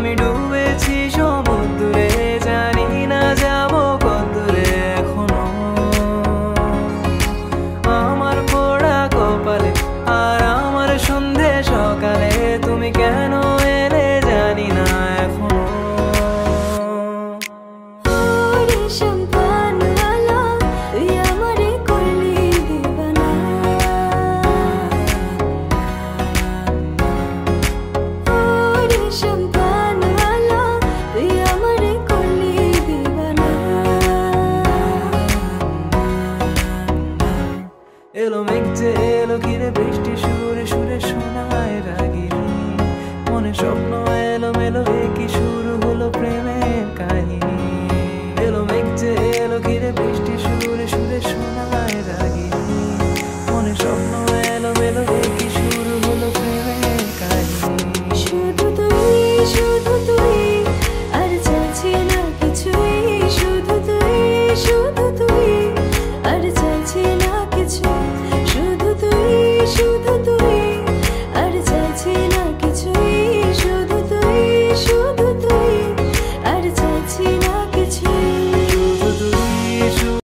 আমি ডুবেছি সমুদ্রে, জানি না যাব কতদূরে এখনো। আমার পোড়া কপালে আর আমার সন্ধে সকালে তুমি কেন এলে জানি না এখনো। এলো মেঘ যে এলো ঘিরে বৃষ্টি সুরে সুরে শোনায় রাগিনী, মনে স্বপ্ন এলো মেলো কি শুরু হলো প্রেমের কাহিনী। এলো মেঘ যে এলো ঘিরে বৃষ্টি সুরে সুরে শোনায় রাগিনী, মনে স্বপ্ন এলো মেলো কি শুরু হলো প্রেমের কাহিনী। শুধু তুই আর চাইছি না কিছুই, শুধু তুই আর চাইছি না কিছু।